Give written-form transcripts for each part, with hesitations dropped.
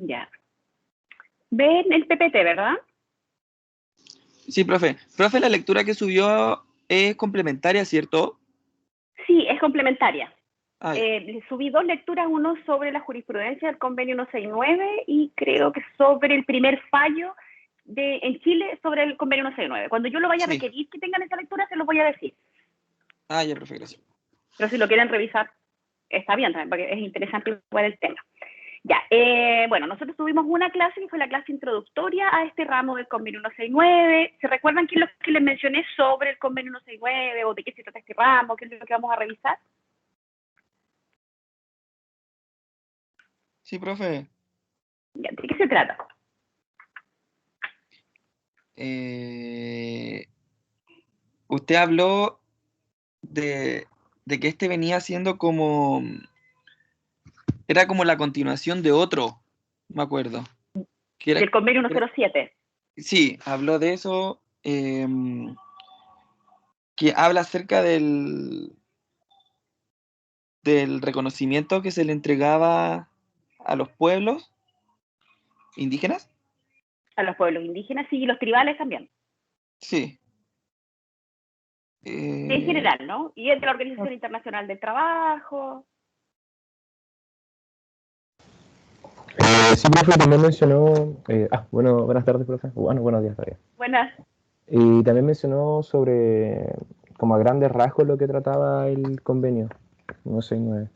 Ya. Ven el PPT, ¿verdad? Sí, profe. Profe, la lectura que subió es complementaria, ¿cierto? Sí, es complementaria. Ah, ya. Subí dos lecturas, uno sobre la jurisprudencia del convenio 169 y creo que sobre el primer fallo en Chile sobre el convenio 169. Cuando yo lo vaya a Sí. requerir que tengan esa lectura, se los voy a decir. Ah, ya, profe, gracias. Pero si lo quieren revisar, está bien también, porque es interesante igual el tema. Ya, bueno, nosotros tuvimos una clase que fue la clase introductoria a este ramo del convenio 169. ¿Se recuerdan qué es lo que les mencioné sobre el convenio 169 o de qué se trata este ramo? ¿Qué es lo que vamos a revisar? Sí, profe. Ya, ¿de qué se trata? Eh, Usted habló de que este venía siendo como... Era como la continuación de otro, me acuerdo. Que era, Del convenio era- 107. sí, habló de eso, que habla acerca del reconocimiento que se le entregaba a los pueblos indígenas. A los pueblos indígenas y los tribales también. Sí. En Eh, general, ¿no? Y es de la Organización Internacional del Trabajo. Sí, profe, también mencionó, bueno, buenas tardes, profe. Bueno, buenos días todavía. Buenas. Y también mencionó sobre, como a grandes rasgos, lo que trataba el convenio 169.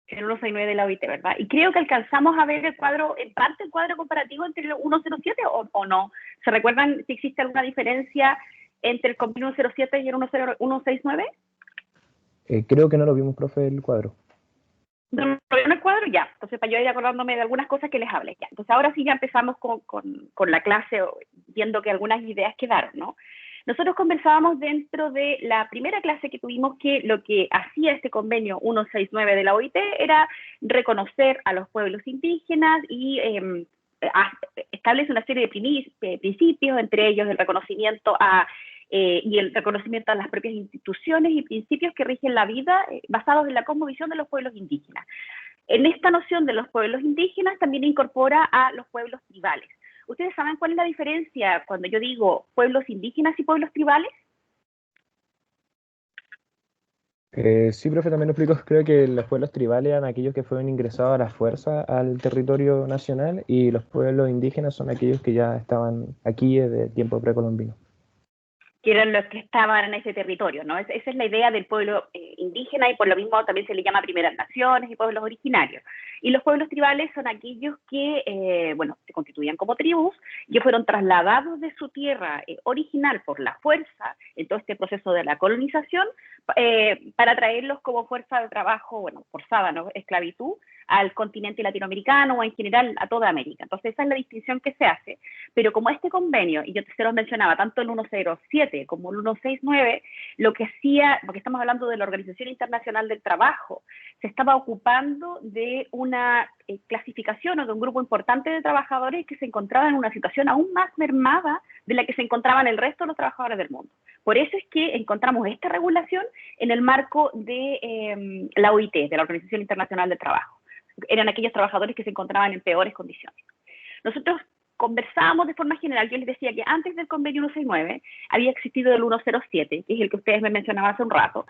El 169 de la OIT, ¿verdad? Y creo que alcanzamos a ver el cuadro, en parte el cuadro comparativo entre el 107 o no. ¿Se recuerdan si existe alguna diferencia entre el convenio 107 y el 169? Creo que no lo vimos, profe, el cuadro. ¿No lo veo en el cuadro? Ya. Entonces, para yo ir acordándome de algunas cosas que les hablé. Ya. Entonces, ahora sí ya empezamos con la clase, viendo que algunas ideas quedaron, ¿no? Nosotros conversábamos dentro de la primera clase que tuvimos que lo que hacía este convenio 169 de la OIT era reconocer a los pueblos indígenas y establece una serie de principios, entre ellos el reconocimiento y el reconocimiento a las propias instituciones y principios que rigen la vida basados en la cosmovisión de los pueblos indígenas. En esta noción de los pueblos indígenas también incorpora a los pueblos tribales. ¿Ustedes saben cuál es la diferencia cuando yo digo pueblos indígenas y pueblos tribales? Sí, profe, también lo explico. Creo que los pueblos tribales eran aquellos que fueron ingresados a la fuerza al territorio nacional y los pueblos indígenas son aquellos que ya estaban aquí desde tiempo precolombino. Que eran los que estaban en ese territorio, ¿no? Esa es la idea del pueblo indígena y por lo mismo también se le llama primeras naciones y pueblos originarios. Y los pueblos tribales son aquellos que, bueno, se constituían como tribus y fueron trasladados de su tierra original por la fuerza en todo este proceso de la colonización para traerlos como fuerza de trabajo, bueno, forzada, ¿no? Esclavitud al continente latinoamericano o en general a toda América. Entonces esa es la distinción que se hace, pero como este convenio, y yo se los mencionaba, tanto el 107 como el 169, lo que hacía, porque estamos hablando de la Organización Internacional del Trabajo, se estaba ocupando de una clasificación o de un grupo importante de trabajadores que se encontraban en una situación aún más mermada de la que se encontraban el resto de los trabajadores del mundo. Por eso es que encontramos esta regulación en el marco de la OIT, de la Organización Internacional del Trabajo. Eran aquellos trabajadores que se encontraban en peores condiciones. Nosotros conversábamos de forma general, yo les decía que antes del convenio 169 había existido el 107, que es el que ustedes me mencionaban hace un rato.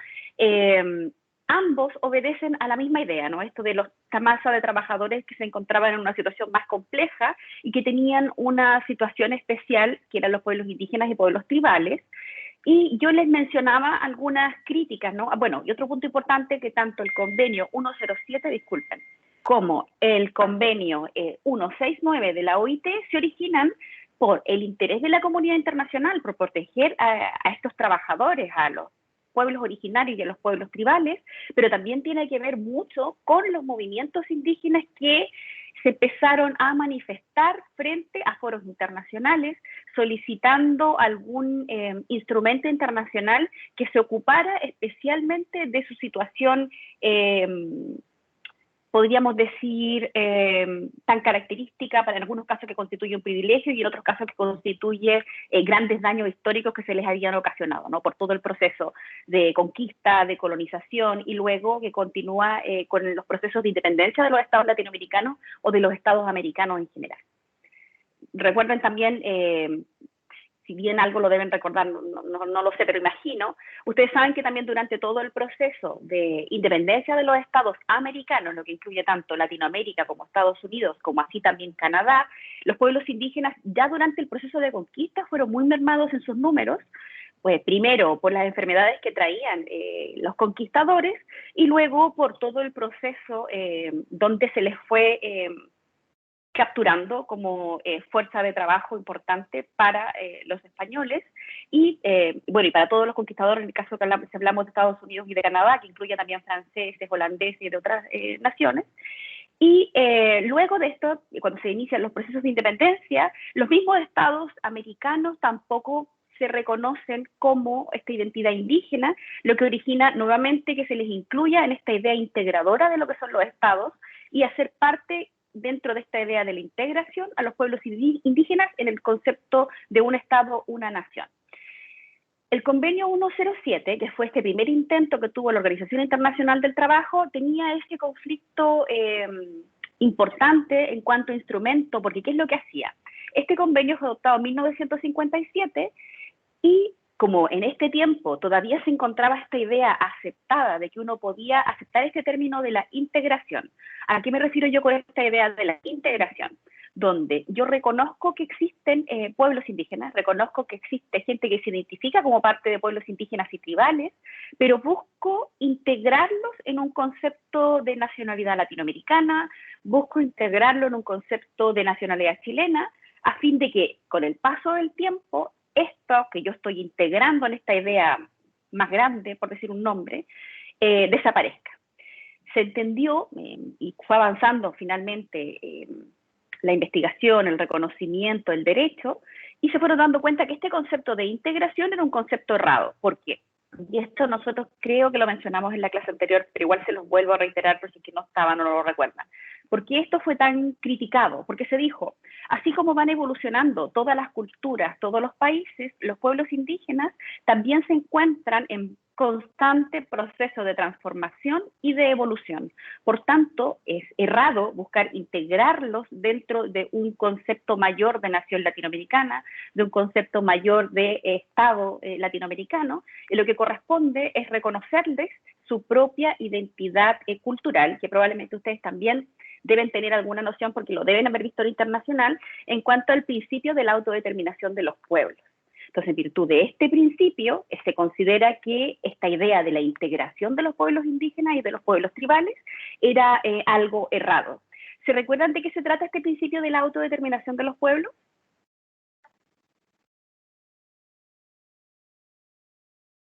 Ambos obedecen a la misma idea, ¿no? Esto de esta masa de trabajadores que se encontraban en una situación más compleja y que tenían una situación especial, que eran los pueblos indígenas y pueblos tribales. Y yo les mencionaba algunas críticas, ¿no? Bueno, y otro punto importante, que tanto el convenio 107, disculpen, como el convenio 169 de la OIT se originan por el interés de la comunidad internacional por proteger a estos trabajadores, a los pueblos originarios y a los pueblos tribales, pero también tiene que ver mucho con los movimientos indígenas que se empezaron a manifestar frente a foros internacionales solicitando algún instrumento internacional que se ocupara especialmente de su situación podríamos decir, tan característica para en algunos casos que constituye un privilegio y en otros casos que constituye grandes daños históricos que se les habían ocasionado, ¿no? Por todo el proceso de conquista, de colonización y luego que continúa con los procesos de independencia de los estados latinoamericanos o de los estados americanos en general. Recuerden también, si bien algo lo deben recordar, no lo sé, pero imagino, ustedes saben que también durante todo el proceso de independencia de los estados americanos, lo que incluye tanto Latinoamérica como Estados Unidos, como así también Canadá, los pueblos indígenas ya durante el proceso de conquista fueron muy mermados en sus números, pues primero por las enfermedades que traían los conquistadores y luego por todo el proceso donde se les fue capturando como fuerza de trabajo importante para los españoles y, bueno, y para todos los conquistadores, en el caso que hablamos de Estados Unidos y de Canadá, que incluye también franceses, holandeses y de otras naciones. Y luego de esto, cuando se inician los procesos de independencia, los mismos estados americanos tampoco se reconocen como esta identidad indígena, lo que origina nuevamente que se les incluya en esta idea integradora de lo que son los estados y hacer parte dentro de esta idea de la integración a los pueblos indígenas en el concepto de un Estado, una nación. El convenio 107, que fue este primer intento que tuvo la Organización Internacional del Trabajo, tenía ese conflicto importante en cuanto a instrumento, porque ¿qué es lo que hacía? Este convenio fue adoptado en 1957 y como en este tiempo todavía se encontraba esta idea aceptada de que uno podía aceptar este término de la integración. ¿A qué me refiero yo con esta idea de la integración? Donde yo reconozco que existen pueblos indígenas, reconozco que existe gente que se identifica como parte de pueblos indígenas y tribales, pero busco integrarlos en un concepto de nacionalidad latinoamericana, busco integrarlo en un concepto de nacionalidad chilena, a fin de que con el paso del tiempo esto que yo estoy integrando en esta idea más grande, por decir un nombre, desaparezca. Se entendió y fue avanzando finalmente la investigación, el reconocimiento, el derecho, y se fueron dando cuenta que este concepto de integración era un concepto errado. ¿Por qué? Y esto nosotros creo que lo mencionamos en la clase anterior, pero igual se los vuelvo a reiterar por si es que no estaban o no lo recuerdan. ¿Por qué esto fue tan criticado? Porque se dijo, así como van evolucionando todas las culturas, todos los países, los pueblos indígenas también se encuentran en constante proceso de transformación y de evolución. Por tanto, es errado buscar integrarlos dentro de un concepto mayor de nación latinoamericana, de un concepto mayor de Estado latinoamericano, y lo que corresponde es reconocerles su propia identidad cultural, que probablemente ustedes también deben tener alguna noción porque lo deben haber visto en internacional, en cuanto al principio de la autodeterminación de los pueblos. Entonces, en virtud de este principio, se considera que esta idea de la integración de los pueblos indígenas y de los pueblos tribales era algo errado. ¿Se recuerdan de qué se trata este principio de la autodeterminación de los pueblos?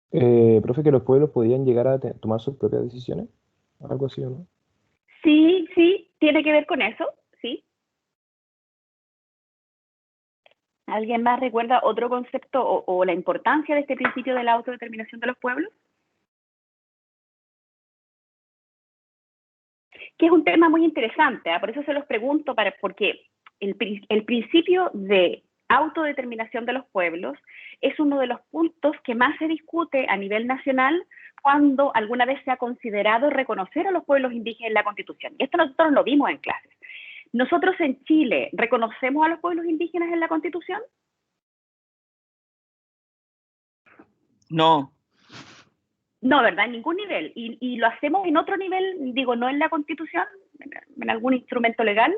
Profe, que los pueblos podían llegar a tomar sus propias decisiones, algo así, ¿o no? Sí, sí, tiene que ver con eso, sí. ¿Alguien más recuerda otro concepto o la importancia de este principio de la autodeterminación de los pueblos? Que es un tema muy interesante, por eso se los pregunto, porque el principio de autodeterminación de los pueblos es uno de los puntos que más se discute a nivel nacional cuando alguna vez se ha considerado reconocer a los pueblos indígenas en la Constitución. Y esto nosotros lo vimos en clases. ¿Nosotros en Chile reconocemos a los pueblos indígenas en la Constitución? No. No, ¿verdad? En ningún nivel. Y lo hacemos en otro nivel, digo, no en la Constitución, en algún instrumento legal.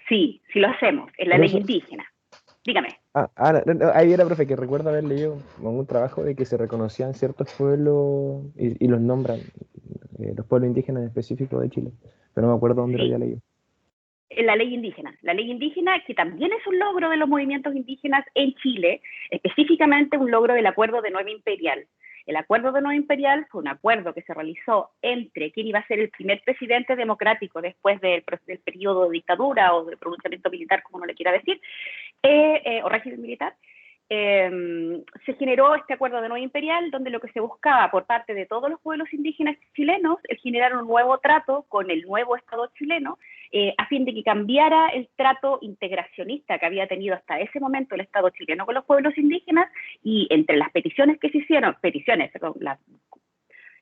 Sí, sí lo hacemos, en la ley ¿Profesor? indígena. Dígame. Ahí era, profe, que recuerdo haber leído un trabajo de que se reconocían ciertos pueblos y los nombran, los pueblos indígenas en específico de Chile, pero no me acuerdo dónde lo había Sí, leído. la ley indígena que también es un logro de los movimientos indígenas en Chile, específicamente un logro del Acuerdo de Nueva Imperial. El Acuerdo de Nueva Imperial fue un acuerdo que se realizó entre quien iba a ser el primer presidente democrático después del periodo de dictadura o de pronunciamiento militar, como uno le quiera decir, o régimen militar, se generó este acuerdo de nuevo imperial, donde lo que se buscaba por parte de todos los pueblos indígenas chilenos es generar un nuevo trato con el nuevo Estado chileno, a fin de que cambiara el trato integracionista que había tenido hasta ese momento el Estado chileno con los pueblos indígenas, y entre las peticiones que se hicieron,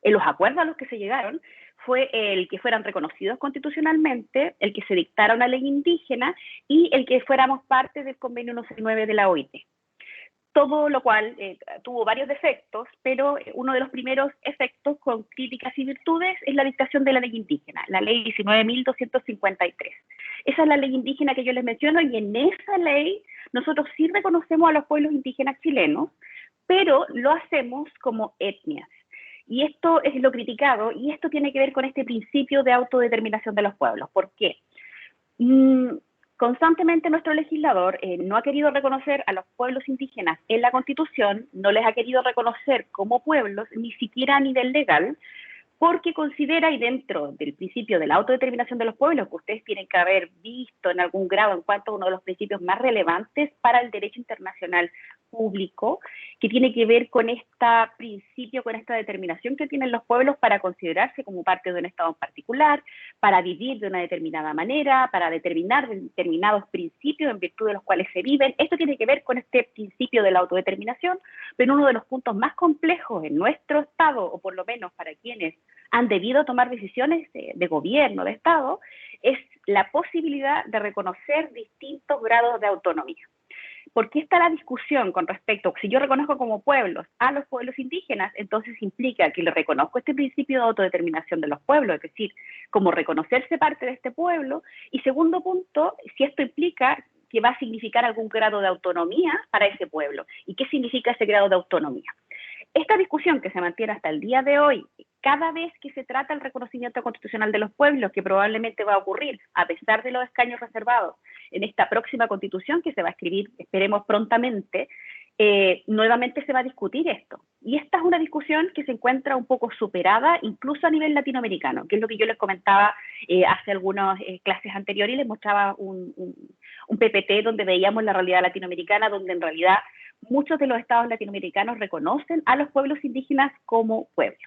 en los acuerdos a los que se llegaron, fue el que fueran reconocidos constitucionalmente, el que se dictara una ley indígena y el que fuéramos parte del convenio 169 de la OIT. Todo lo cual tuvo varios defectos, pero uno de los primeros efectos con críticas y virtudes es la dictación de la ley indígena, la ley 19.253. Esa es la ley indígena que yo les menciono, y en esa ley nosotros sí reconocemos a los pueblos indígenas chilenos, pero lo hacemos como etnias. Y esto es lo criticado, y esto tiene que ver con este principio de autodeterminación de los pueblos. ¿Por qué? Constantemente nuestro legislador no ha querido reconocer a los pueblos indígenas en la Constitución, no les ha querido reconocer como pueblos, ni siquiera a nivel legal, porque considera, y dentro del principio de la autodeterminación de los pueblos, que ustedes tienen que haber visto en algún grado en cuanto a uno de los principios más relevantes para el derecho internacional público, que tiene que ver con este principio, con esta determinación que tienen los pueblos para considerarse como parte de un Estado en particular, para vivir de una determinada manera, para determinar determinados principios en virtud de los cuales se viven. Esto tiene que ver con este principio de la autodeterminación, pero uno de los puntos más complejos en nuestro Estado, o por lo menos para quienes han debido tomar decisiones de gobierno, de Estado, es la posibilidad de reconocer distintos grados de autonomía. Porque está la discusión con respecto, si yo reconozco como pueblos a los pueblos indígenas, entonces implica que le reconozco este principio de autodeterminación de los pueblos, es decir, como reconocerse parte de este pueblo, y segundo punto, si esto implica que va a significar algún grado de autonomía para ese pueblo, y qué significa ese grado de autonomía. Esta discusión que se mantiene hasta el día de hoy, cada vez que se trata el reconocimiento constitucional de los pueblos, que probablemente va a ocurrir a pesar de los escaños reservados en esta próxima constitución que se va a escribir, esperemos prontamente, nuevamente se va a discutir esto. Y esta es una discusión que se encuentra un poco superada incluso a nivel latinoamericano, que es lo que yo les comentaba hace algunas clases anteriores, y les mostraba un PPT donde veíamos la realidad latinoamericana, donde en realidad muchos de los estados latinoamericanos reconocen a los pueblos indígenas como pueblos.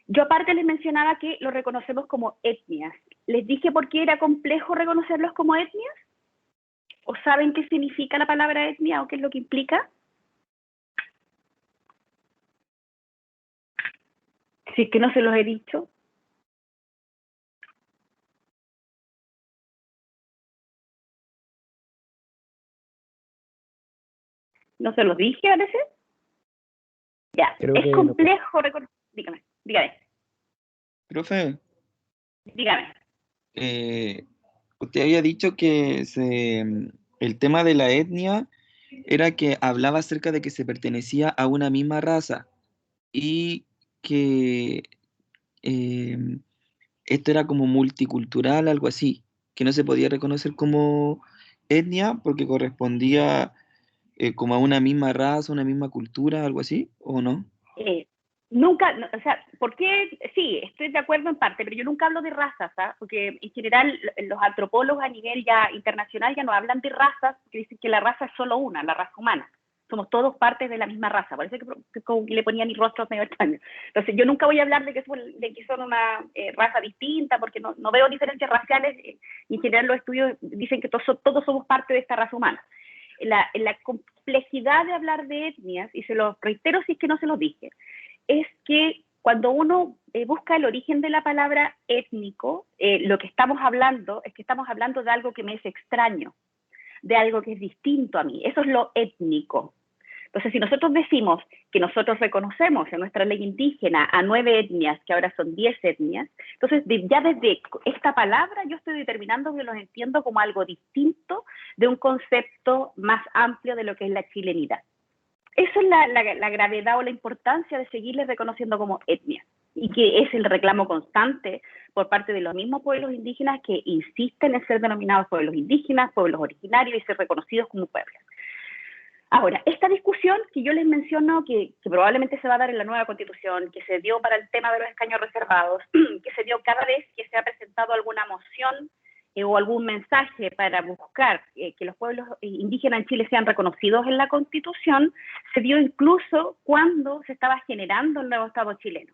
Yo aparte les mencionaba que los reconocemos como etnias. ¿Les dije por qué era complejo reconocerlos como etnias? ¿O saben qué significa la palabra etnia o qué es lo que implica? Si es que no se los he dicho. ¿No se los dije a veces? Ya, Creo es que complejo reconocer. Dígame. Profe, Dígame. usted había dicho que el tema de la etnia era que hablaba acerca de que se pertenecía a una misma raza y que eh, esto era como multicultural, algo así, que no se podía reconocer como etnia porque correspondía como a una misma raza, una misma cultura, algo así, ¿o no? Nunca, o sea, ¿por qué? Sí, estoy de acuerdo en parte, pero yo nunca hablo de razas, ¿ah? Porque en general los antropólogos a nivel ya internacional ya no hablan de razas, que dicen que la raza es solo una, la raza humana. Somos todos partes de la misma raza, parece que como que le ponían ni rostros medio extraños. Entonces yo nunca voy a hablar de que son una raza distinta, porque no veo diferencias raciales, y en general los estudios dicen que todos somos parte de esta raza humana. La complejidad de hablar de etnias, y se lo reitero si es que no se lo dije, es que cuando uno busca el origen de la palabra étnico, lo que estamos hablando es que estamos hablando de algo que me es extraño, de algo que es distinto a mí. Eso es lo étnico. Entonces, si nosotros decimos que nosotros reconocemos en nuestra ley indígena a 9 etnias, que ahora son 10 etnias, entonces ya desde esta palabra yo estoy determinando que los entiendo como algo distinto de un concepto más amplio de lo que es la chilenidad. Esa es la gravedad o la importancia de seguirles reconociendo como etnia, y que es el reclamo constante por parte de los mismos pueblos indígenas que insisten en ser denominados pueblos indígenas, pueblos originarios, y ser reconocidos como pueblos. Ahora, esta discusión que yo les menciono, que probablemente se va a dar en la nueva Constitución, que se dio para el tema de los escaños reservados, que se dio cada vez que se ha presentado alguna moción o algún mensaje para buscar que los pueblos indígenas en Chile sean reconocidos en la Constitución, se dio incluso cuando se estaba generando el nuevo Estado chileno.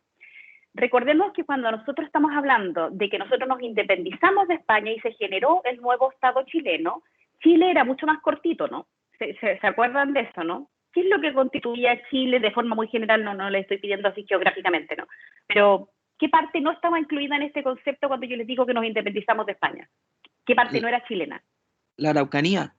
Recordemos que cuando nosotros estamos hablando de que nosotros nos independizamos de España y se generó el nuevo Estado chileno, Chile era mucho más cortito, ¿no? ¿Se acuerdan de eso, no? ¿Qué es lo que constituía Chile de forma muy general? No le estoy pidiendo así geográficamente, ¿no? Pero, ¿qué parte no estaba incluida en este concepto cuando yo les digo que nos independizamos de España? ¿Qué parte no era chilena? La Araucanía.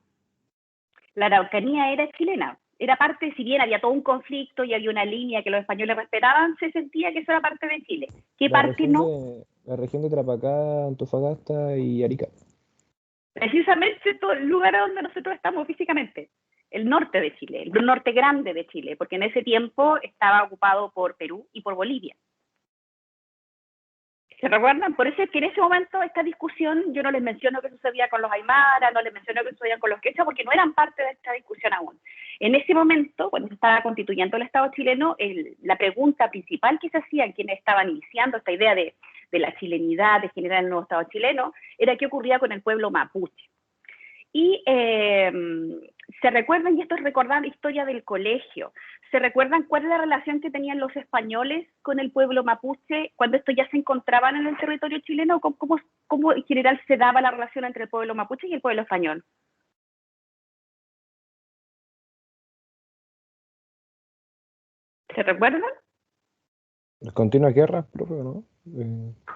La Araucanía era chilena. Era parte, si bien había todo un conflicto y había una línea que los españoles respetaban, se sentía que eso era parte de Chile. ¿Qué parte no? La región de Tarapacá, Antofagasta y Arica. Precisamente todo el lugar donde nosotros estamos físicamente. El norte de Chile, el norte grande de Chile, porque en ese tiempo estaba ocupado por Perú y por Bolivia. ¿Se recuerdan? Por eso es que en ese momento esta discusión, yo no les menciono qué sucedía con los aymaras, no les menciono qué sucedía con los quechua, porque no eran parte de esta discusión aún. En ese momento, cuando se estaba constituyendo el Estado chileno, la pregunta principal que se hacían quienes estaban iniciando esta idea de la chilenidad, de generar el nuevo Estado chileno, era qué ocurría con el pueblo mapuche. Y se recuerdan, y esto es recordar la historia del colegio, ¿se recuerdan cuál es la relación que tenían los españoles con el pueblo mapuche cuando estos ya se encontraban en el territorio chileno? ¿Cómo en general se daba la relación entre el pueblo mapuche y el pueblo español? ¿Se recuerdan? Las continuas guerras, profe, ¿no?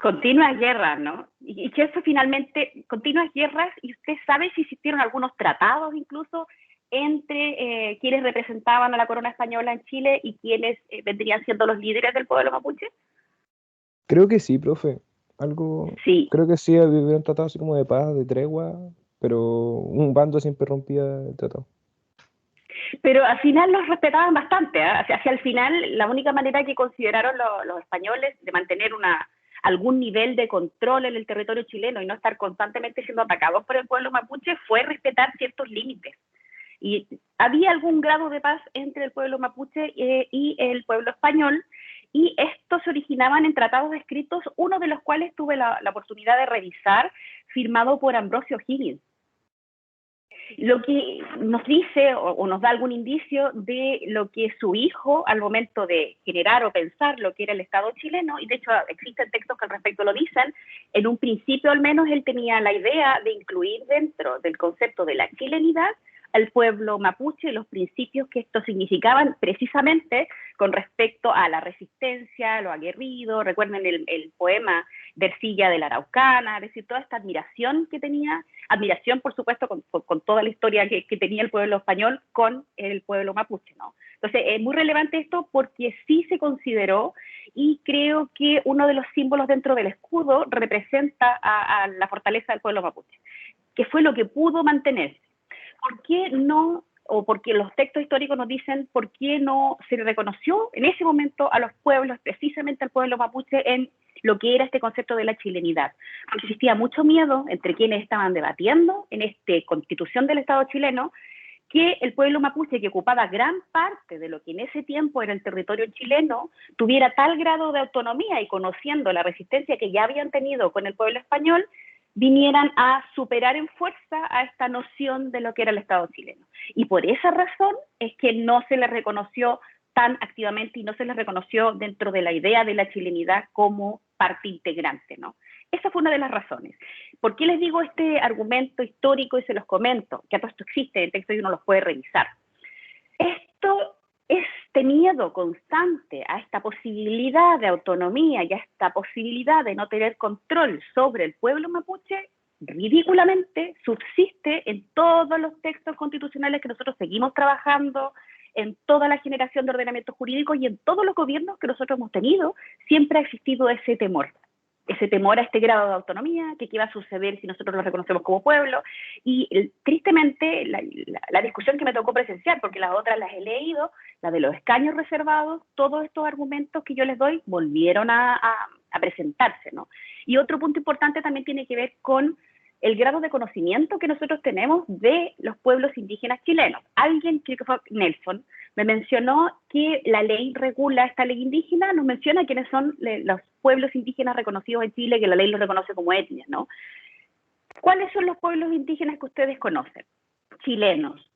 Continuas guerras, ¿no? Y que eso finalmente, continuas guerras, y usted sabe si existieron algunos tratados incluso entre quienes representaban a la corona española en Chile y quienes vendrían siendo los líderes del pueblo mapuche. Creo que sí, profe. Sí. Creo que sí, había un tratado así como de paz, de tregua, pero un bando siempre rompía el tratado. Pero al final los respetaban bastante, ¿eh? Hacia el final, la única manera que consideraron los españoles de mantener algún nivel de control en el territorio chileno y no estar constantemente siendo atacados por el pueblo mapuche fue respetar ciertos límites. Y había algún grado de paz entre el pueblo mapuche y el pueblo español, y estos se originaban en tratados escritos, uno de los cuales tuve la oportunidad de revisar, firmado por Ambrosio Higgins. Lo que nos dice o nos da algún indicio de lo que su hijo, al momento de generar o pensar lo que era el Estado chileno, y de hecho existen textos que al respecto lo dicen, en un principio al menos él tenía la idea de incluir dentro del concepto de la chilenidad al pueblo mapuche, los principios que esto significaban precisamente con respecto a la resistencia, a lo aguerrido. Recuerden el poema de Ercilla de la Araucana, es decir, toda esta admiración que tenía, admiración por supuesto con toda la historia que tenía el pueblo español con el pueblo mapuche, ¿no? Entonces es muy relevante esto porque sí se consideró, y creo que uno de los símbolos dentro del escudo representa a la fortaleza del pueblo mapuche, que fue lo que pudo mantenerse. ¿Por qué no, o porque los textos históricos nos dicen por qué no se reconoció en ese momento a los pueblos, precisamente al pueblo mapuche, en lo que era este concepto de la chilenidad? Porque existía mucho miedo entre quienes estaban debatiendo en esta constitución del Estado chileno, que el pueblo mapuche, que ocupaba gran parte de lo que en ese tiempo era el territorio chileno, tuviera tal grado de autonomía, y conociendo la resistencia que ya habían tenido con el pueblo español, vinieran a superar en fuerza a esta noción de lo que era el Estado chileno. Y por esa razón es que no se les reconoció tan activamente y no se les reconoció dentro de la idea de la chilenidad como parte integrante, ¿no? Esa fue una de las razones. ¿Por qué les digo este argumento histórico y se los comento? Que todo esto existe en texto y uno los puede revisar. Esto este miedo constante a esta posibilidad de autonomía y a esta posibilidad de no tener control sobre el pueblo mapuche, ridículamente subsiste en todos los textos constitucionales que nosotros seguimos trabajando, en toda la generación de ordenamiento jurídico y en todos los gobiernos que nosotros hemos tenido. Siempre ha existido ese temor a este grado de autonomía, que qué va a suceder si nosotros lo reconocemos como pueblo. Y tristemente la discusión que me tocó presenciar, porque las otras las he leído, la de los escaños reservados, todos estos argumentos que yo les doy volvieron a presentarse, ¿no? Y otro punto importante también tiene que ver con el grado de conocimiento que nosotros tenemos de los pueblos indígenas chilenos. Alguien, creo que fue Nelson, me mencionó que la ley regula, esta ley indígena nos menciona quiénes son los pueblos indígenas reconocidos en Chile, que la ley los reconoce como etnias, ¿no? ¿Cuáles son los pueblos indígenas que ustedes conocen? Chilenos.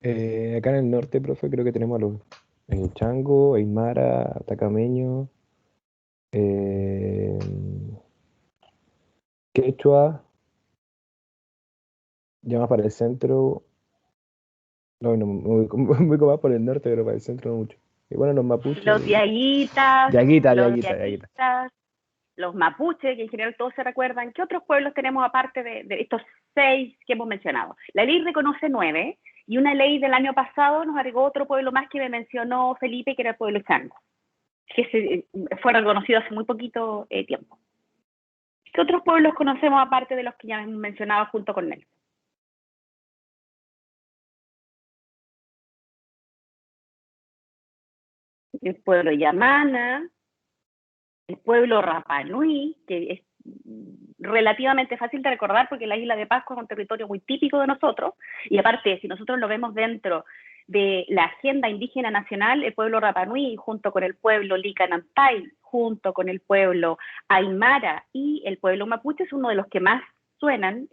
Acá en el norte, profe, creo que tenemos a los Chango, Aymara, Atacameño, eh, Quechua, ya más para el centro. No, no, muy más por el norte, pero para el centro no mucho. Y bueno, los mapuches. Los diaguitas, Yaguita, los Yaguita, Yaguita. diaguitas, los mapuches, que en general todos se recuerdan. ¿Qué otros pueblos tenemos aparte de estos 6 que hemos mencionado? La ley reconoce 9, y una ley del año pasado nos agregó otro pueblo más que me mencionó Felipe, que era el pueblo Chango, que fue reconocido hace muy poquito tiempo. ¿Qué otros pueblos conocemos aparte de los que ya hemos mencionado junto con él? El pueblo Yamana, el pueblo Rapa Nui, que es relativamente fácil de recordar porque la isla de Pascua es un territorio muy típico de nosotros, y aparte, si nosotros lo vemos dentro de la agenda indígena nacional, el pueblo Rapa Nui, junto con el pueblo Licanantay, junto con el pueblo Aymara y el pueblo Mapuche, es uno de los que más suenan,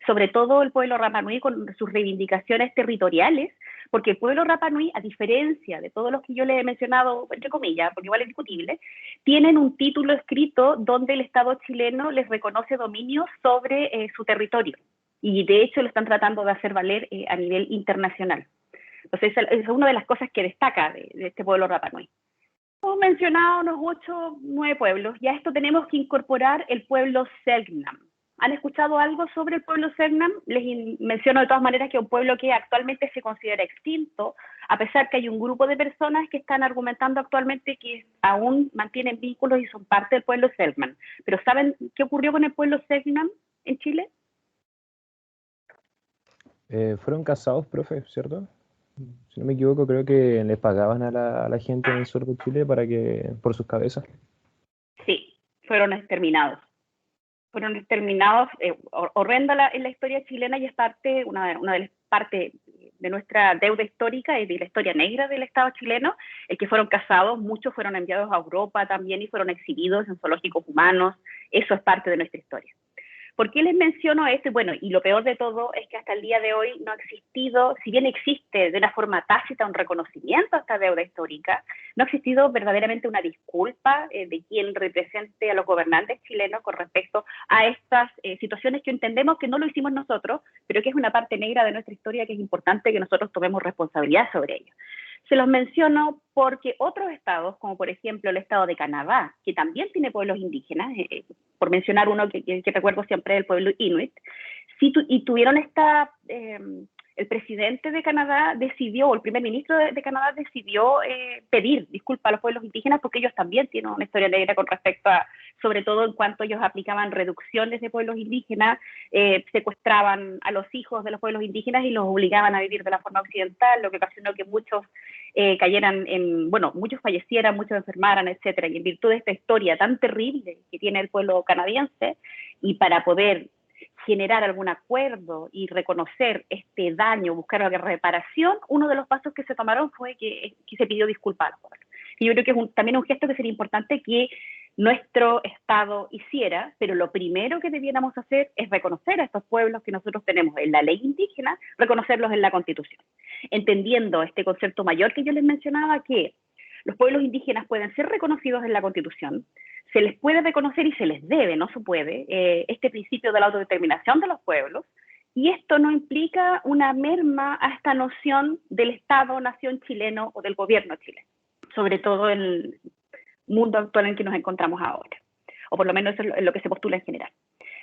sobre todo el pueblo Rapa Nui con sus reivindicaciones territoriales, porque el pueblo Rapa Nui, a diferencia de todos los que yo le he mencionado, entre comillas, porque igual es discutible, tienen un título escrito donde el Estado chileno les reconoce dominio sobre su territorio, y de hecho lo están tratando de hacer valer a nivel internacional. Entonces, esa es una de las cosas que destaca de este pueblo Rapa Nui. Hemos mencionado unos 8, 9 pueblos, y a esto tenemos que incorporar el pueblo Selknam. ¿Han escuchado algo sobre el pueblo Selknam? Les menciono de todas maneras que es un pueblo que actualmente se considera extinto, a pesar que hay un grupo de personas que están argumentando actualmente que aún mantienen vínculos y son parte del pueblo Selknam. ¿Pero saben qué ocurrió con el pueblo Selknam en Chile? Fueron casados, profe, ¿cierto? Si no me equivoco, creo que les pagaban a la gente en el sur de Chile por sus cabezas. Sí, fueron exterminados. Fueron exterminados, horrenda en la historia chilena, y es una de las partes de nuestra deuda histórica y de la historia negra del Estado chileno, el que fueron cazados, muchos fueron enviados a Europa también y fueron exhibidos en zoológicos humanos. Eso es parte de nuestra historia. ¿Por qué les menciono esto? Bueno, y lo peor de todo es que hasta el día de hoy no ha existido, si bien existe de una forma tácita un reconocimiento a esta deuda histórica, no ha existido verdaderamente una disculpa de quien represente a los gobernantes chilenos con respecto a estas situaciones que entendemos que no lo hicimos nosotros, pero que es una parte negra de nuestra historia que es importante que nosotros tomemos responsabilidad sobre ello. Se los menciono porque otros estados, como por ejemplo el estado de Canadá, que también tiene pueblos indígenas, por mencionar uno que recuerdo siempre, el pueblo Inuit, y tuvieron el presidente de Canadá decidió, o el primer ministro de Canadá decidió pedir disculpas a los pueblos indígenas porque ellos también tienen una historia negra con respecto a, sobre todo en cuanto ellos aplicaban reducciones de pueblos indígenas, secuestraban a los hijos de los pueblos indígenas y los obligaban a vivir de la forma occidental, lo que ocasionó que muchos cayeran muchos fallecieran, muchos enfermaran, etcétera. Y en virtud de esta historia tan terrible que tiene el pueblo canadiense, y para poder generar algún acuerdo y reconocer este daño, buscar una reparación, uno de los pasos que se tomaron fue que se pidió disculpas al pueblo. Y yo creo que es también un gesto que sería importante que nuestro Estado hiciera, pero lo primero que debiéramos hacer es reconocer a estos pueblos que nosotros tenemos en la ley indígena, reconocerlos en la Constitución, entendiendo este concepto mayor que yo les mencionaba, que los pueblos indígenas pueden ser reconocidos en la Constitución, se les puede reconocer y se les debe, no se puede, este principio de la autodeterminación de los pueblos, y esto no implica una merma a esta noción del Estado-nación chileno o del gobierno chileno, sobre todo en el mundo actual en que nos encontramos ahora, o por lo menos eso es lo que se postula en general.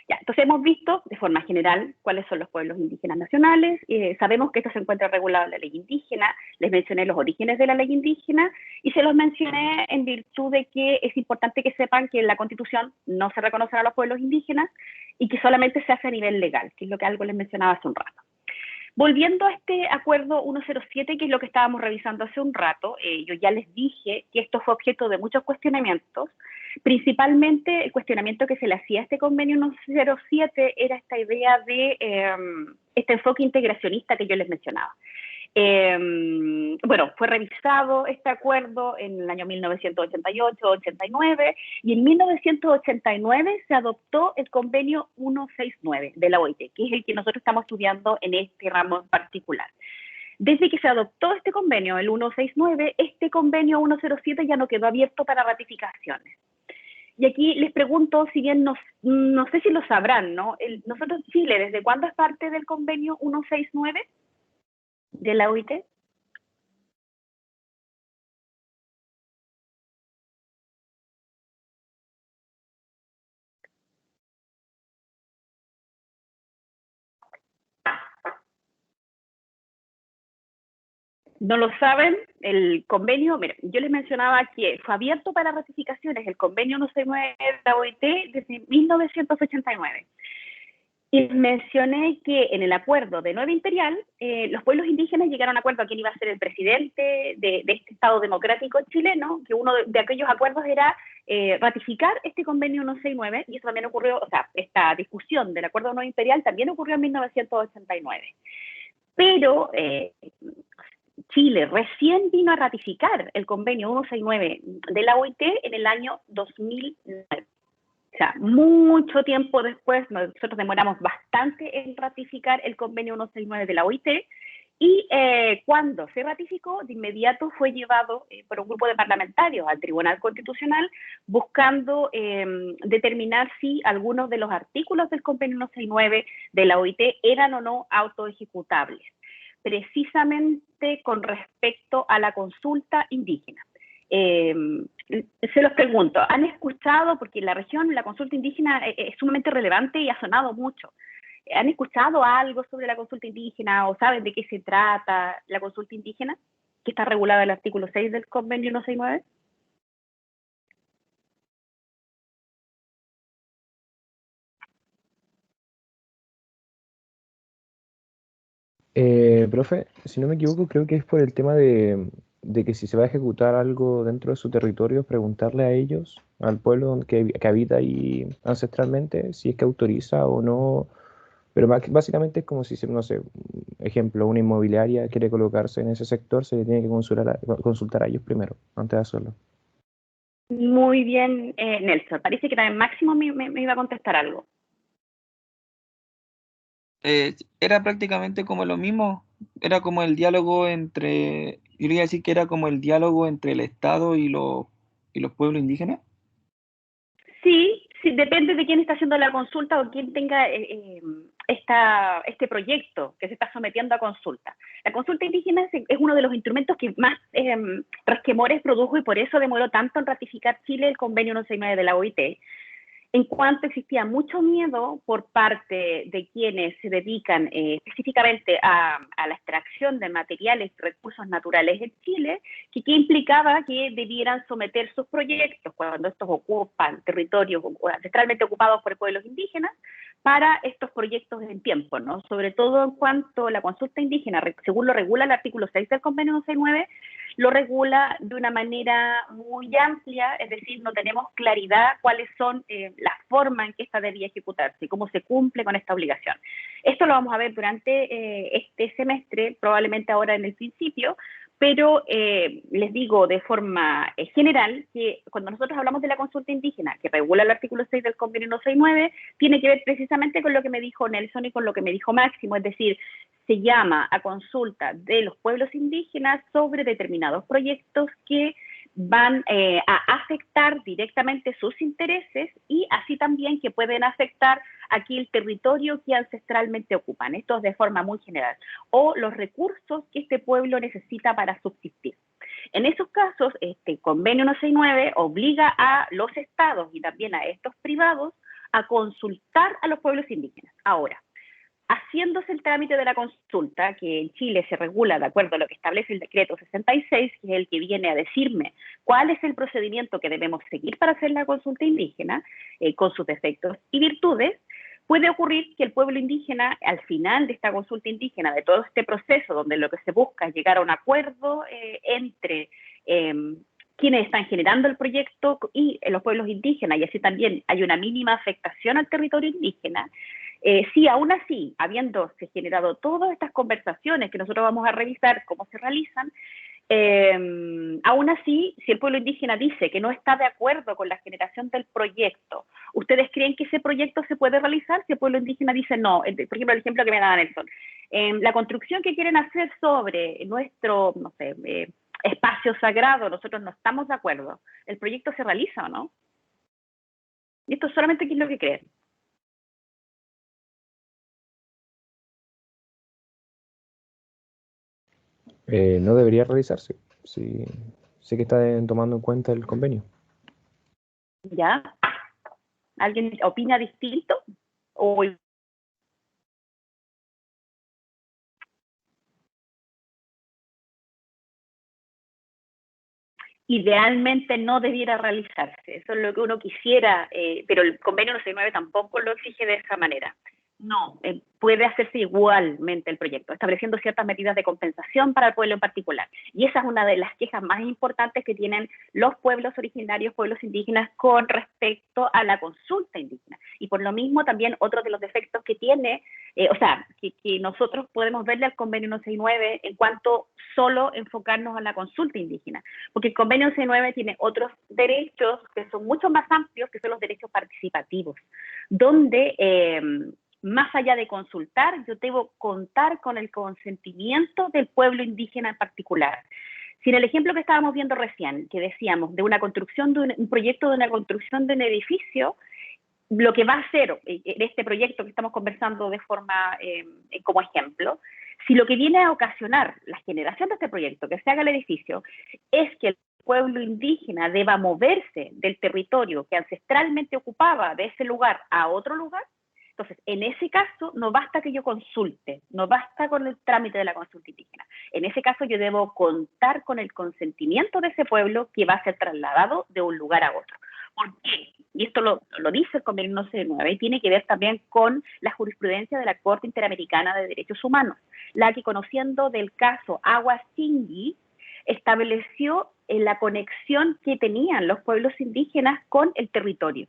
Ya, entonces hemos visto de forma general cuáles son los pueblos indígenas nacionales, sabemos que esto se encuentra regulado en la ley indígena, les mencioné los orígenes de la ley indígena y se los mencioné en virtud de que es importante que sepan que en la Constitución no se reconocen a los pueblos indígenas y que solamente se hace a nivel legal, que es lo que algo les mencionaba hace un rato. Volviendo a este acuerdo 107, que es lo que estábamos revisando hace un rato, yo ya les dije que esto fue objeto de muchos cuestionamientos, principalmente el cuestionamiento que se le hacía a este convenio 107 era esta idea de este enfoque integracionista que yo les mencionaba. Bueno, fue revisado este acuerdo en el año 1988-89 y en 1989 se adoptó el convenio 169 de la OIT, que es el que nosotros estamos estudiando en este ramo en particular. Desde que se adoptó este convenio, el 169, este convenio 107 ya no quedó abierto para ratificaciones. Y aquí les pregunto, si bien no sé si lo sabrán, ¿no? Nosotros, Chile, ¿desde cuándo es parte del convenio 169 de la OIT? No lo saben, el convenio, miren, yo les mencionaba que fue abierto para ratificaciones el convenio 169 de la OIT desde 1989. Y mencioné que en el acuerdo de Nueva Imperial, los pueblos indígenas llegaron a acuerdo a quién iba a ser el presidente de este Estado democrático chileno, que uno de aquellos acuerdos era ratificar este convenio 169, y eso también ocurrió, o sea, esta discusión del acuerdo de Nueva Imperial también ocurrió en 1989. Pero Chile recién vino a ratificar el convenio 169 de la OIT en el año 2009. O sea, mucho tiempo después, nosotros demoramos bastante en ratificar el convenio 169 de la OIT, y cuando se ratificó, de inmediato fue llevado por un grupo de parlamentarios al Tribunal Constitucional buscando determinar si algunos de los artículos del convenio 169 de la OIT eran o no autoejecutables, precisamente con respecto a la consulta indígena. Se los pregunto, ¿han escuchado? Porque en la región la consulta indígena es sumamente relevante y ha sonado mucho. ¿Han escuchado algo sobre la consulta indígena o saben de qué se trata la consulta indígena, que está regulada en el artículo 6 del convenio 169? Profe, si no me equivoco, creo que es por el tema de que si se va a ejecutar algo dentro de su territorio, preguntarle a ellos, al pueblo que habita ahí ancestralmente, si es que autoriza o no. Pero básicamente es como si, no sé, ejemplo, una inmobiliaria quiere colocarse en ese sector, se le tiene que consultar a ellos primero, antes de hacerlo. Muy bien, Nelson. Parece que también Máximo me iba a contestar algo. Era prácticamente como lo mismo, era como el diálogo entre, yo quería decir que era como el diálogo entre el Estado y los pueblos indígenas. Sí, sí, depende de quién está haciendo la consulta o quién tenga este proyecto que se está sometiendo a consulta. La consulta indígena es uno de los instrumentos que más resquemores produjo, y por eso demoró tanto en ratificar Chile el convenio 169 de la OIT, en cuanto existía mucho miedo por parte de quienes se dedican específicamente a la extracción de materiales y recursos naturales en Chile, que implicaba que debieran someter sus proyectos, cuando estos ocupan territorios ancestralmente ocupados por pueblos indígenas, para estos proyectos en tiempo, ¿no? Sobre todo en cuanto a la consulta indígena, según lo regula el artículo 6 del convenio 169, lo regula de una manera muy amplia, es decir, no tenemos claridad cuáles son la forma en que esta debía ejecutarse y cómo se cumple con esta obligación. Esto lo vamos a ver durante este semestre, probablemente ahora en el principio, pero les digo de forma general que cuando nosotros hablamos de la consulta indígena, que regula el artículo 6 del convenio 169, tiene que ver precisamente con lo que me dijo Nelson y con lo que me dijo Máximo, es decir, se llama a consulta de los pueblos indígenas sobre determinados proyectos que van a afectar directamente sus intereses, y así también que pueden afectar aquí el territorio que ancestralmente ocupan, esto es de forma muy general, o los recursos que este pueblo necesita para subsistir. En esos casos, este convenio 169 obliga a los estados y también a estos privados a consultar a los pueblos indígenas. Ahora, haciéndose el trámite de la consulta, que en Chile se regula de acuerdo a lo que establece el decreto 66, que es el que viene a decirme cuál es el procedimiento que debemos seguir para hacer la consulta indígena, con sus defectos y virtudes, puede ocurrir que el pueblo indígena, al final de esta consulta indígena, de todo este proceso, donde lo que se busca es llegar a un acuerdo entre quienes están generando el proyecto y los pueblos indígenas, y así también hay una mínima afectación al territorio indígena, Sí, aún así, habiéndose generado todas estas conversaciones que nosotros vamos a revisar cómo se realizan, aún así, si el pueblo indígena dice que no está de acuerdo con la generación del proyecto, ¿ustedes creen que ese proyecto se puede realizar? Si el pueblo indígena dice no, por ejemplo, el ejemplo que me daba Nelson, la construcción que quieren hacer sobre nuestro, no sé, espacio sagrado, nosotros no estamos de acuerdo, ¿el proyecto se realiza o no? Y esto solamente qué es lo que creen. No debería realizarse. Sí, sé que está tomando en cuenta el convenio. ¿Ya? ¿Alguien opina distinto? ¿O idealmente no debiera realizarse? Eso es lo que uno quisiera, pero el convenio 169 tampoco lo exige de esa manera. No, puede hacerse igualmente el proyecto, estableciendo ciertas medidas de compensación para el pueblo en particular. Y esa es una de las quejas más importantes que tienen los pueblos originarios, pueblos indígenas, con respecto a la consulta indígena. Y por lo mismo también otro de los defectos que tiene, que nosotros podemos verle al convenio 169 en cuanto solo enfocarnos a la consulta indígena. Porque el convenio 169 tiene otros derechos que son mucho más amplios, que son los derechos participativos, donde más allá de consultar, yo debo contar con el consentimiento del pueblo indígena en particular. Si en el ejemplo que estábamos viendo recién, que decíamos de una construcción, de un proyecto de una construcción de un edificio, lo que va a hacer en este proyecto que estamos conversando de forma como ejemplo, si lo que viene a ocasionar la generación de este proyecto, que se haga el edificio, es que el pueblo indígena deba moverse del territorio que ancestralmente ocupaba de ese lugar a otro lugar, entonces, en ese caso, no basta que yo consulte, no basta con el trámite de la consulta indígena. En ese caso, yo debo contar con el consentimiento de ese pueblo que va a ser trasladado de un lugar a otro. ¿Por qué? Y esto lo dice el convenio 169 y tiene que ver también con la jurisprudencia de la Corte Interamericana de Derechos Humanos, la que, conociendo del caso Agua Singui, estableció la conexión que tenían los pueblos indígenas con el territorio.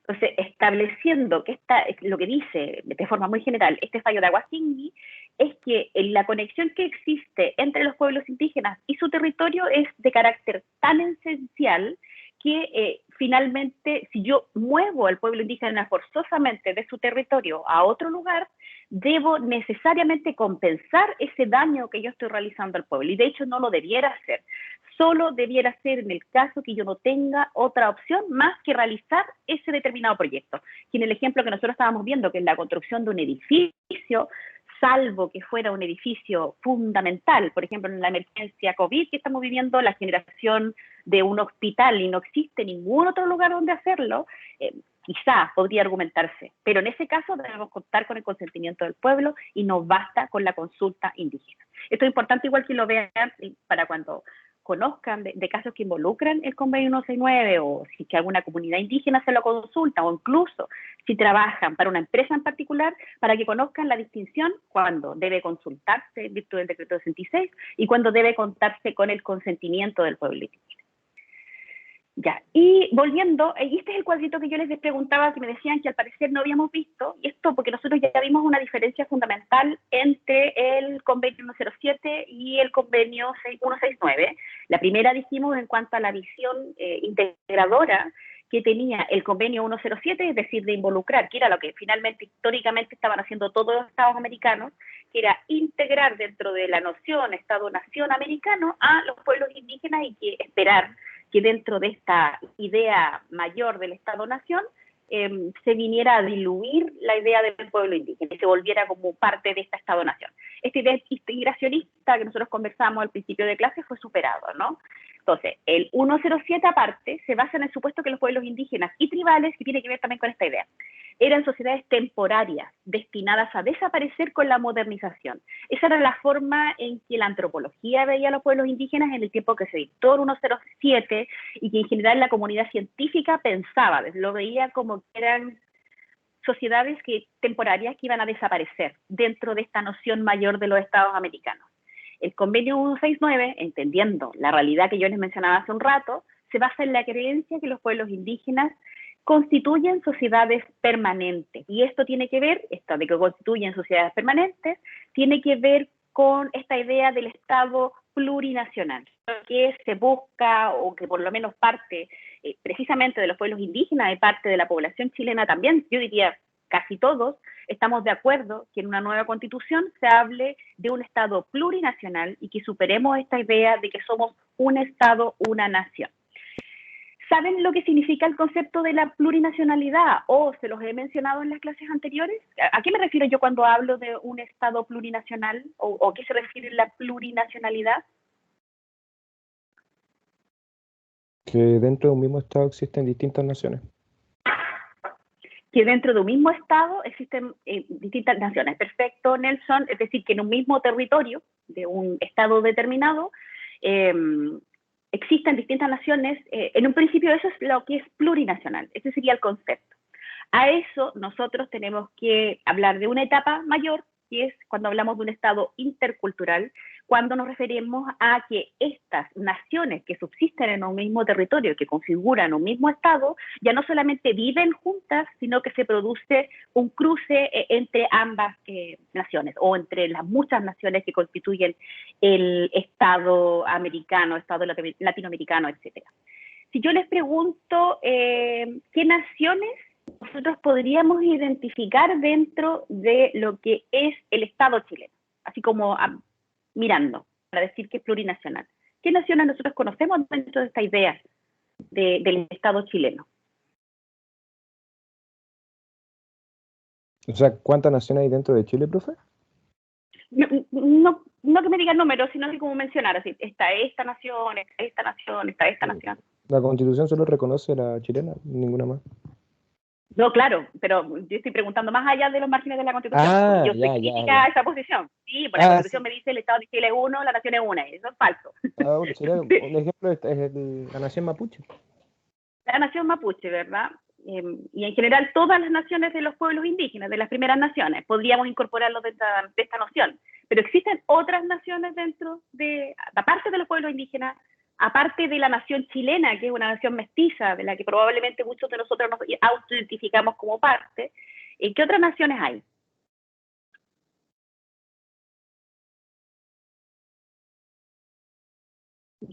Entonces, estableciendo que lo que dice de forma muy general este fallo de Agua Singui es que la conexión que existe entre los pueblos indígenas y su territorio es de carácter tan esencial que finalmente, si yo muevo al pueblo indígena forzosamente de su territorio a otro lugar, debo necesariamente compensar ese daño que yo estoy realizando al pueblo. Y de hecho no lo debiera hacer. Solo debiera ser en el caso que yo no tenga otra opción más que realizar ese determinado proyecto. Y en el ejemplo que nosotros estábamos viendo, que es la construcción de un edificio, salvo que fuera un edificio fundamental, por ejemplo, en la emergencia COVID que estamos viviendo, la generación de un hospital y no existe ningún otro lugar donde hacerlo, quizás podría argumentarse, pero en ese caso debemos contar con el consentimiento del pueblo y no basta con la consulta indígena. Esto es importante igual que lo vean para cuando conozcan de casos que involucran el convenio 169 o si que alguna comunidad indígena se lo consulta o incluso si trabajan para una empresa en particular, para que conozcan la distinción cuando debe consultarse en virtud del decreto 66 y cuando debe contarse con el consentimiento del pueblo indígena. Ya, y volviendo, y este es el cuadrito que yo les preguntaba, que me decían que al parecer no habíamos visto, y esto porque nosotros ya vimos una diferencia fundamental entre el convenio 107 y el convenio 169. La primera dijimos en cuanto a la visión integradora que tenía el convenio 107, es decir, de involucrar, que era lo que finalmente históricamente estaban haciendo todos los estados americanos, que era integrar dentro de la noción Estado-Nación americano a los pueblos indígenas y que esperar que dentro de esta idea mayor del Estado-Nación se viniera a diluir la idea del pueblo indígena y se volviera como parte de esta Estado-Nación. Esta idea integracionista que nosotros conversamos al principio de clase fue superado, ¿no? Entonces, el 107 aparte se basa en el supuesto que los pueblos indígenas y tribales, que tiene que ver también con esta idea, eran sociedades temporarias destinadas a desaparecer con la modernización. Esa era la forma en que la antropología veía a los pueblos indígenas en el tiempo que se dictó el 107 y que en general la comunidad científica pensaba, lo veía como que eran sociedades temporarias que iban a desaparecer dentro de esta noción mayor de los estados americanos. El convenio 169, entendiendo la realidad que yo les mencionaba hace un rato, se basa en la creencia que los pueblos indígenas constituyen sociedades permanentes. Y esto tiene que ver, esto de que constituyen sociedades permanentes, tiene que ver con esta idea del Estado plurinacional, que se busca, o que por lo menos parte precisamente de los pueblos indígenas y parte de la población chilena también, yo diría casi todos, estamos de acuerdo que en una nueva constitución se hable de un Estado plurinacional y que superemos esta idea de que somos un Estado, una nación. ¿Saben lo que significa el concepto de la plurinacionalidad? ¿O se los he mencionado en las clases anteriores? ¿A qué me refiero yo cuando hablo de un Estado plurinacional? ¿O qué se refiere la plurinacionalidad? Que dentro de un mismo estado existen distintas naciones. Que dentro de un mismo Estado existen distintas naciones. Perfecto, Nelson. Es decir, que en un mismo territorio de un Estado determinado existen distintas naciones. En un principio eso es lo que es plurinacional. Ese sería el concepto. A eso nosotros tenemos que hablar de una etapa mayor, que es cuando hablamos de un Estado intercultural, cuando nos referimos a que estas naciones que subsisten en un mismo territorio, que configuran un mismo Estado, ya no solamente viven juntas, sino que se produce un cruce entre ambas naciones, o entre las muchas naciones que constituyen el Estado americano, Estado latinoamericano, etc. Si yo les pregunto qué naciones nosotros podríamos identificar dentro de lo que es el Estado chileno, así como mirando, para decir que es plurinacional. ¿Qué naciones nosotros conocemos dentro de esta idea del Estado chileno? O sea, ¿cuántas naciones hay dentro de Chile, profe? No que me digan números, sino que como mencionar, así, está esta nación, está esta nación, está esta nación. La Constitución solo reconoce la chilena, ninguna más. No, claro, pero yo estoy preguntando más allá de los márgenes de la Constitución. Ah, Yo soy crítica a esa posición. Sí, pues la Constitución sí. me dice el Estado de Chile es uno, la nación es una. Eso es falso. Sería un ejemplo, es la nación mapuche. La nación mapuche, ¿verdad? Y en general todas las naciones de los pueblos indígenas, de las primeras naciones, podríamos incorporarlos de esta noción. Pero existen otras naciones dentro de, aparte de los pueblos indígenas, aparte de la nación chilena, que es una nación mestiza, de la que probablemente muchos de nosotros nos autoidentificamos como parte. ¿Qué otras naciones hay?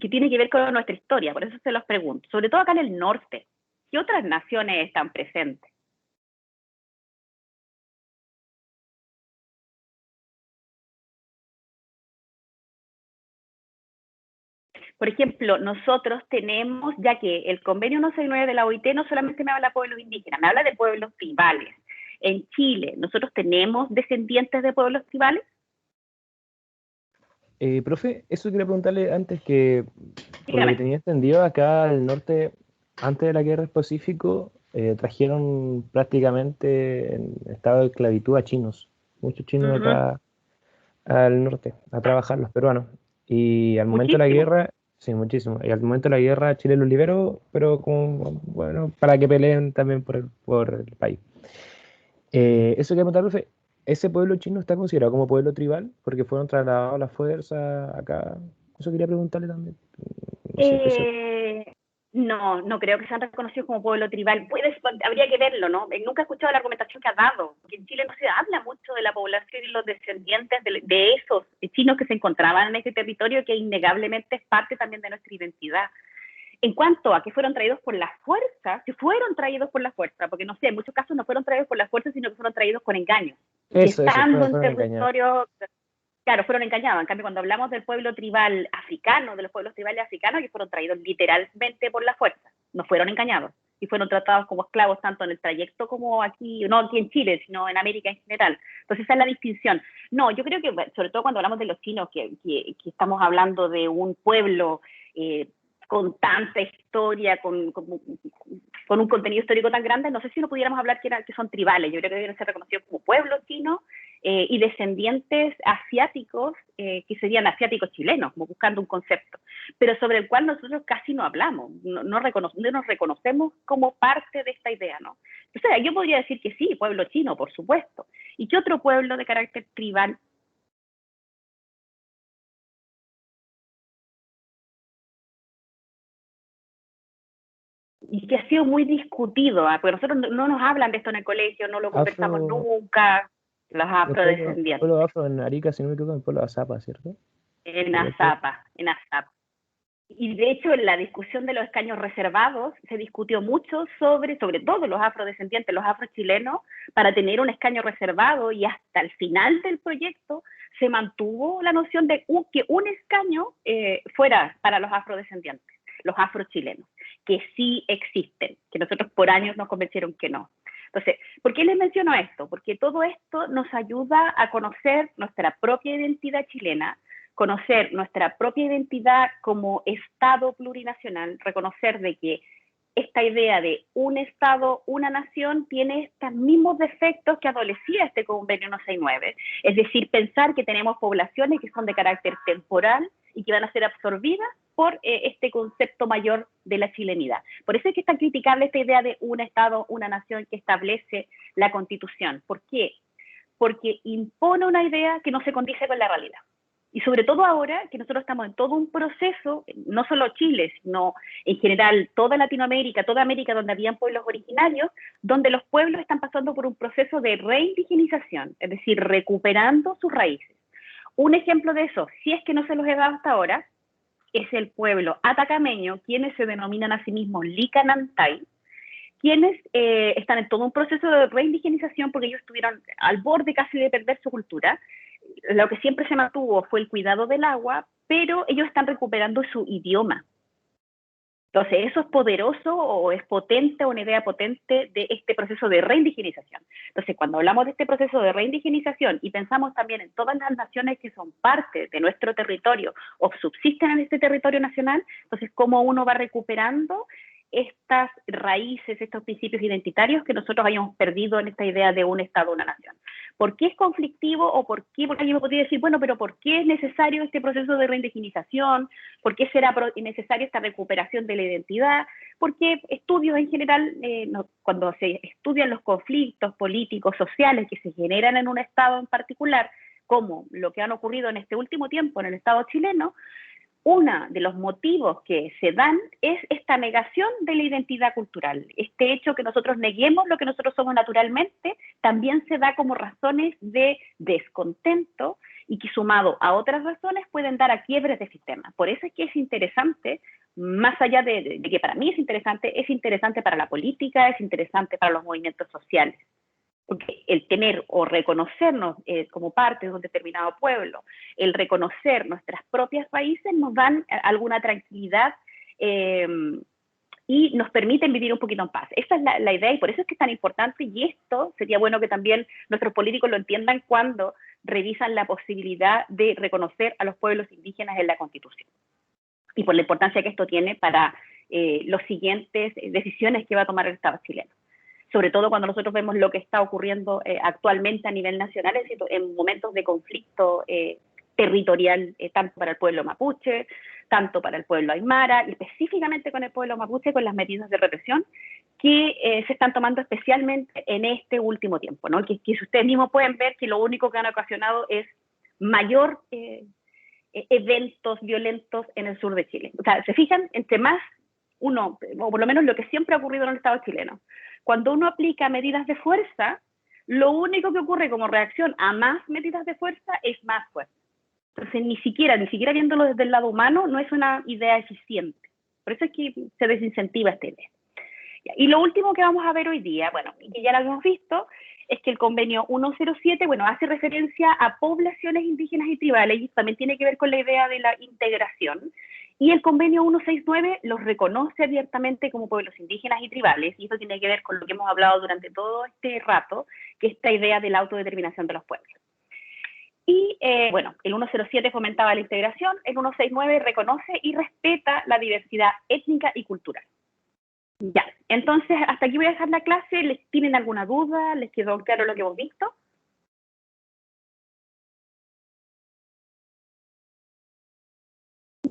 Que tiene que ver con nuestra historia, por eso se los pregunto. Sobre todo acá en el norte, ¿qué otras naciones están presentes? Por ejemplo, nosotros tenemos, ya que el convenio 169 de la OIT no solamente me habla de pueblos indígenas, me habla de pueblos tribales. En Chile, ¿nosotros tenemos descendientes de pueblos tribales? Profe, eso quería preguntarle antes que, por lo Dígame. que tenía entendido, acá al norte, antes de la guerra del Pacífico, trajeron prácticamente en estado de esclavitud a chinos, muchos chinos acá al norte, a trabajar los peruanos. Y al momento de la Muchísimo. guerra, sí, muchísimo. Y al momento de la guerra Chile los liberó, pero como, bueno, para que peleen también por el país. Eso quería preguntar, profe, ¿ese pueblo chino está considerado como pueblo tribal? Porque fueron trasladados a la fuerza acá. Eso quería preguntarle también. No sé, No creo que sean reconocidos como pueblo tribal. Habría que verlo, ¿no? Nunca he escuchado la argumentación que ha dado, porque en Chile no se habla mucho de la población y los descendientes de esos chinos que se encontraban en ese territorio, que innegablemente es parte también de nuestra identidad. En cuanto a que fueron traídos por la fuerza, que fueron traídos por la fuerza, porque no sé, en muchos casos no fueron traídos por la fuerza, sino que fueron traídos con engaño. eso, Estando en fueron engañados. territorio, claro, fueron engañados. En cambio, cuando hablamos del pueblo tribal africano, de los pueblos tribales africanos, que fueron traídos literalmente por la fuerza, no fueron engañados y fueron tratados como esclavos tanto en el trayecto como aquí, no aquí en Chile, sino en América en general. Entonces esa es la distinción. No, yo creo que, sobre todo cuando hablamos de los chinos, que estamos hablando de un pueblo con tanta historia, con un contenido histórico tan grande, no sé si no pudiéramos hablar que son tribales. Yo creo que deben ser reconocidos como pueblo chino y descendientes asiáticos, que serían asiáticos chilenos, como buscando un concepto, pero sobre el cual nosotros casi no hablamos, no nos reconocemos como parte de esta idea, ¿no? O sea, yo podría decir que sí, pueblo chino, por supuesto. ¿Y qué otro pueblo de carácter tribal? y que ha sido muy discutido, porque nosotros no nos hablan de esto en el colegio, no lo conversamos Afro, nunca, los afrodescendientes, pueblo afro en Arica, si no me equivoco, en el pueblo de Azapa, ¿cierto? en Azapa, en Azapa. Y de hecho, en la discusión de los escaños reservados se discutió mucho sobre todo los afrodescendientes, los afrochilenos, para tener un escaño reservado, y hasta el final del proyecto se mantuvo la noción de que un escaño fuera para los afrodescendientes, los afrochilenos, que sí existen, que nosotros por años nos convencieron que no. Entonces, ¿por qué les menciono esto? Porque todo esto nos ayuda a conocer nuestra propia identidad chilena, conocer nuestra propia identidad como Estado plurinacional, reconocer de que esta idea de un Estado, una nación, tiene estos mismos defectos que adolecía este convenio 169. Es decir, pensar que tenemos poblaciones que son de carácter temporal y que van a ser absorbidas por este concepto mayor de la chilenidad. Por eso es que es tan criticable esta idea de un Estado, una nación que establece la Constitución. ¿Por qué? Porque impone una idea que no se condice con la realidad. Y sobre todo ahora que nosotros estamos en todo un proceso, no solo Chile, sino en general toda Latinoamérica, toda América donde habían pueblos originarios, donde los pueblos están pasando por un proceso de reindigenización, es decir, recuperando sus raíces. Un ejemplo de eso, si es que no se los he dado hasta ahora, es el pueblo atacameño, quienes se denominan a sí mismos Licanantay, quienes están en todo un proceso de reindigenización porque ellos estuvieron al borde casi de perder su cultura. Lo que siempre se mantuvo fue el cuidado del agua, pero ellos están recuperando su idioma. Entonces, ¿eso es poderoso o es potente, una idea potente de este proceso de reindigenización? Entonces, cuando hablamos de este proceso de reindigenización y pensamos también en todas las naciones que son parte de nuestro territorio o subsisten en este territorio nacional, entonces, ¿cómo uno va recuperando estas raíces, estos principios identitarios que nosotros habíamos perdido en esta idea de un Estado, una nación? ¿Por qué es conflictivo o por qué? Porque alguien me podría decir, bueno, pero ¿por qué es necesario este proceso de reindigenización? ¿Por qué será necesaria esta recuperación de la identidad? Porque estudios en general, cuando se estudian los conflictos políticos, sociales que se generan en un Estado en particular, como lo que han ocurrido en este último tiempo en el Estado chileno, uno de los motivos que se dan es esta negación de la identidad cultural. Este hecho que nosotros neguemos lo que nosotros somos naturalmente también se da como razones de descontento y que sumado a otras razones pueden dar a quiebres de sistema. Por eso es que es interesante, más allá de que para mí es interesante para la política, es interesante para los movimientos sociales. Porque el tener o reconocernos como parte de un determinado pueblo, el reconocer nuestras propias raíces nos dan alguna tranquilidad y nos permiten vivir un poquito en paz. Esa es la idea y por eso es que es tan importante, y esto sería bueno que también nuestros políticos lo entiendan cuando revisan la posibilidad de reconocer a los pueblos indígenas en la Constitución. Y por la importancia que esto tiene para las siguientes decisiones que va a tomar el Estado chileno. Sobre todo cuando nosotros vemos lo que está ocurriendo actualmente a nivel nacional, es decir, en momentos de conflicto territorial, tanto para el pueblo mapuche, tanto para el pueblo aymara, y específicamente con el pueblo mapuche, con las medidas de represión que se están tomando especialmente en este último tiempo, ¿no? Que si ustedes mismos pueden ver que lo único que han ocasionado es mayor eventos violentos en el sur de Chile. O sea, se fijan, entre más uno, o por lo menos lo que siempre ha ocurrido en el Estado chileno, cuando uno aplica medidas de fuerza, lo único que ocurre como reacción a más medidas de fuerza es más fuerza. Entonces, ni siquiera viéndolo desde el lado humano, no es una idea eficiente. Por eso es que se desincentiva esta idea. Y lo último que vamos a ver hoy día, bueno, y que ya lo hemos visto, es que el convenio 107, bueno, hace referencia a poblaciones indígenas y tribales, y también tiene que ver con la idea de la integración. Y el convenio 169 los reconoce abiertamente como pueblos indígenas y tribales, y eso tiene que ver con lo que hemos hablado durante todo este rato, que es esta idea de la autodeterminación de los pueblos. Y bueno, el 107 fomentaba la integración, el 169 reconoce y respeta la diversidad étnica y cultural. Ya, entonces hasta aquí voy a dejar la clase. ¿Les tienen alguna duda? ¿Les quedó claro lo que hemos visto?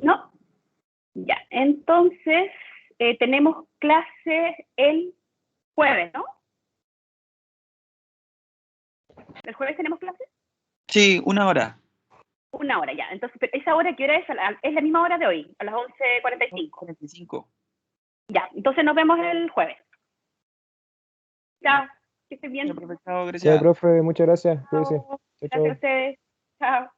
¿No? Ya, entonces tenemos clase el jueves, ¿no? ¿El jueves tenemos clase? Sí, 1 hora. 1 hora, ya. Entonces, ¿esa hora qué hora es? Es la misma hora de hoy, a las 11:45. 45. Ya, entonces nos vemos el jueves. Chao, que estén bien. Ya, profe, chao, Sí, gracias. profe, muchas gracias. Cuídese. Chao. Chao, Gracias a chao. ustedes. Chao.